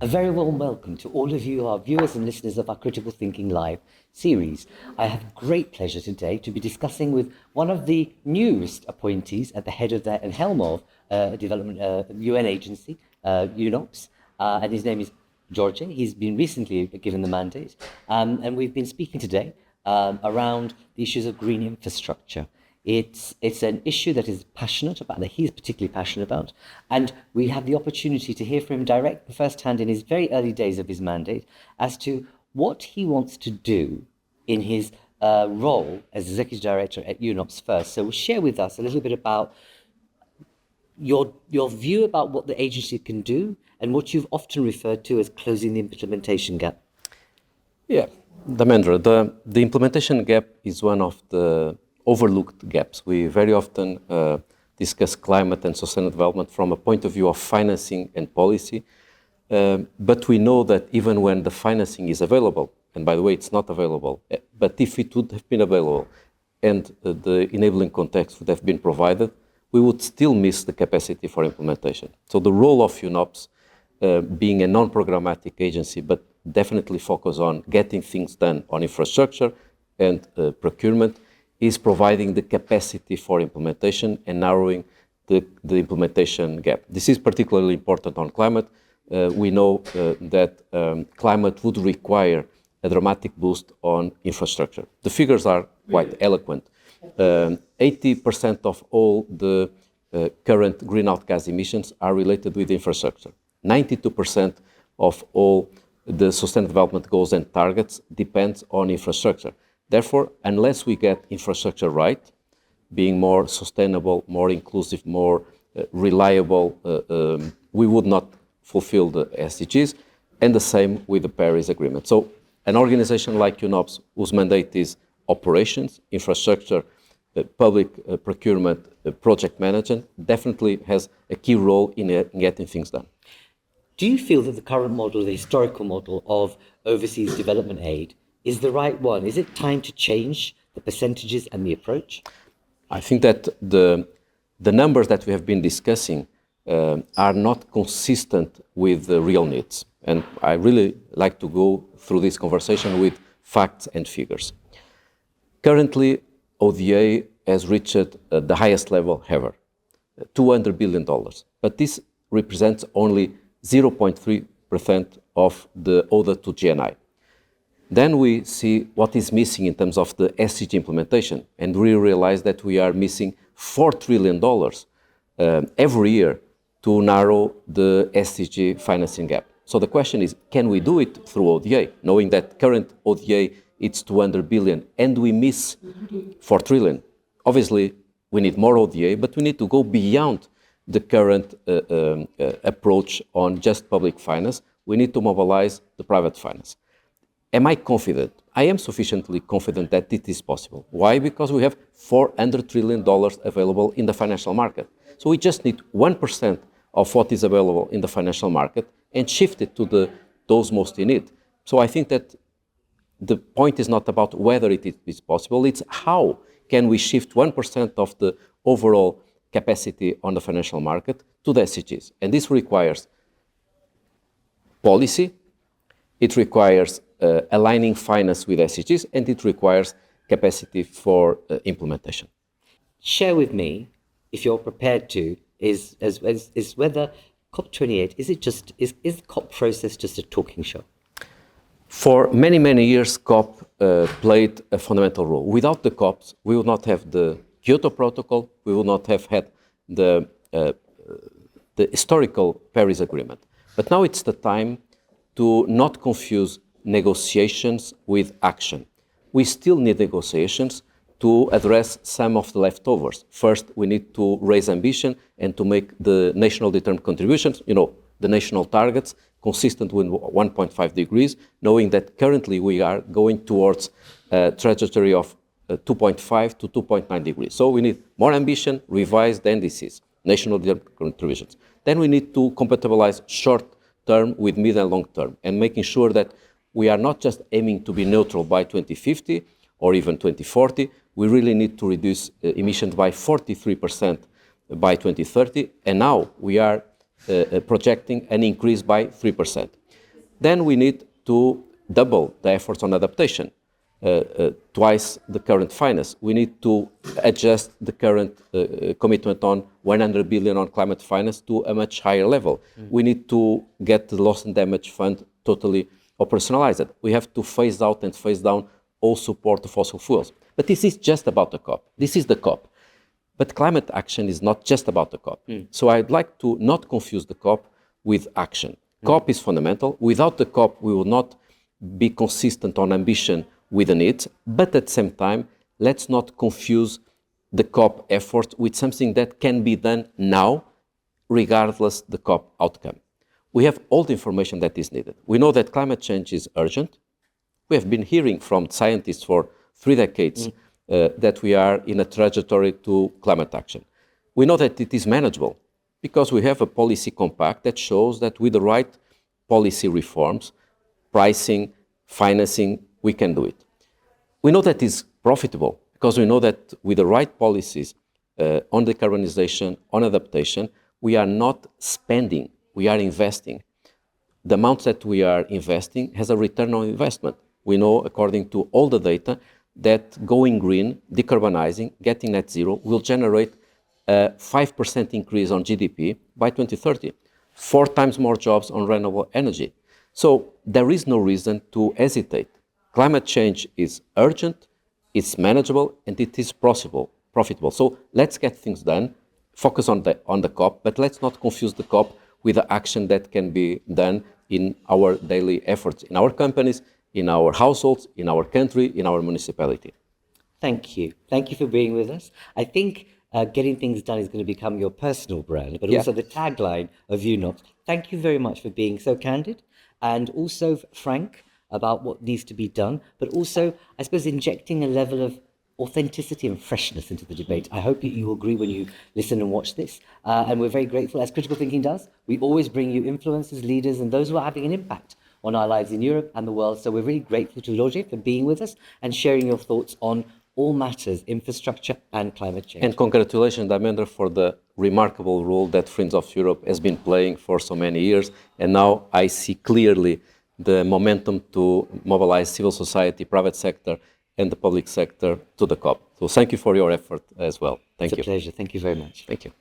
A very warm welcome to all of you, our viewers and listeners of our Critical Thinking Live series. I have great pleasure today to be discussing with one of the newest appointees at the head of that and helm of development UN agency, UNOPS, and his name is Jorge. He's been recently given the mandate, and we've been speaking today around the issues of green infrastructure. It's an issue that is passionate about, that he's particularly passionate about, and we have the opportunity to hear from him direct, firsthand in his very early days of his mandate as to what he wants to do in his role as Executive Director at UNOPS first. So share with us a little bit about your view about what the agency can do and what you've often referred to as closing the implementation gap. Yeah, Dharmendra, the implementation gap is one of the overlooked gaps. We very often discuss climate and sustainable development from a point of view of financing and policy, but we know that even when the financing is available, and by the way, it's not available, but if it would have been available and the enabling context would have been provided, we would still miss the capacity for implementation. So the role of UNOPS, being a non-programmatic agency, but definitely focus on getting things done on infrastructure and procurement, is providing the capacity for implementation and narrowing the implementation gap. This is particularly important on climate. We know that climate would require a dramatic boost on infrastructure. The figures are quite eloquent. 80% of all the current greenhouse gas emissions are related with infrastructure. 92% of all the sustainable development goals and targets depends on infrastructure. Therefore, unless we get infrastructure right, being more sustainable, more inclusive, more reliable, we would not fulfill the SDGs, and the same with the Paris Agreement. So an organization like UNOPS, whose mandate is operations, infrastructure, public procurement, project management, definitely has a key role in getting things done. Do you feel that the current model, the historical model of overseas development aid, is the right one? Is it time to change the percentages and the approach? I think that the numbers that we have been discussing are not consistent with the real needs. And I really like to go through this conversation with facts and figures. Currently, ODA has reached the highest level ever, $200 billion. But this represents only 0.3% of the ODA to GNI. Then we see what is missing in terms of the SDG implementation, and we realize that we are missing $4 trillion every year to narrow the SDG financing gap. So the question is, can we do it through ODA, knowing that current ODA it's 200 billion and we miss 4 trillion? Obviously, we need more ODA, but we need to go beyond the current approach on just public finance. We need to mobilize the private finance. Am I confident? I am sufficiently confident that it is possible. Why? Because we have $400 trillion available in the financial market. So we just need 1% of what is available in the financial market and shift it to those most in need. So I think that the point is not about whether it is possible, it's how can we shift 1% of the overall capacity on the financial market to the SDGs. And this requires policy, it requires aligning finance with SDGs, and it requires capacity for implementation. Share with me, if you're prepared to, is whether COP28, is the COP process just a talking show? For many, many years, COP played a fundamental role. Without the COPs, we would not have the Kyoto Protocol, we would not have had the historical Paris Agreement. But now it's the time to not confuse negotiations with action. We still need negotiations to address some of the leftovers. First, we need to raise ambition and to make the national determined contributions, the national targets, consistent with 1.5 degrees, knowing that currently we are going towards a trajectory of 2.5 to 2.9 degrees. So we need more ambition, revised NDCs, national determined contributions. Then we need to compatibilize short term with mid and long term, and making sure that we are not just aiming to be neutral by 2050 or even 2040, we really need to reduce emissions by 43% by 2030, and now we are projecting an increase by 3%. Then we need to double the efforts on adaptation, twice the current finance. We need to adjust the current commitment on 100 billion on climate finance to a much higher level. We need to get the loss and damage fund totally operationalized. We have to phase out and phase down all support to fossil fuels. But this is just about the COP. This is the COP. But climate action is not just about the COP. So I'd like to not confuse the COP with action. COP is fundamental. Without the COP, we will not be consistent on ambition with the needs. But at the same time, let's not confuse the COP effort with something that can be done now, regardless the COP outcome. We have all the information that is needed. We know that climate change is urgent. We have been hearing from scientists for 3 decades that we are in a trajectory to climate action. We know that it is manageable because we have a policy compact that shows that with the right policy reforms, pricing, financing, we can do it. We know that it is profitable because we know that with the right policies on decarbonization, on adaptation, we are not spending, we are investing. The amount that we are investing has a return on investment. We know, according to all the data, that going green, decarbonizing, getting net zero will generate a 5% increase on GDP by 2030, 4 times more jobs on renewable energy. So there is no reason to hesitate. Climate change is urgent, it's manageable, and it is profitable. So let's get things done, focus on the COP, but let's not confuse the COP with the action that can be done in our daily efforts, in our companies, in our households, in our country, in our municipality. Thank you. Thank you for being with us. I think getting things done is going to become your personal brand, but also the tagline of UNOPS. Thank you very much for being so candid and also frank about what needs to be done, but also, I suppose, injecting a level of authenticity and freshness into the debate. I hope you will agree when you listen and watch this. And we're very grateful, as Critical Thinking does. We always bring you influencers, leaders, and those who are having an impact on our lives in Europe and the world. So we're really grateful to Jorge for being with us and sharing your thoughts on all matters, infrastructure and climate change. And congratulations, Dharmendra, for the remarkable role that Friends of Europe has been playing for so many years. And now I see clearly the momentum to mobilize civil society, private sector, and the public sector to the COP. So thank you for your effort as well. Thank you. It's a pleasure. Thank you very much. Thank you.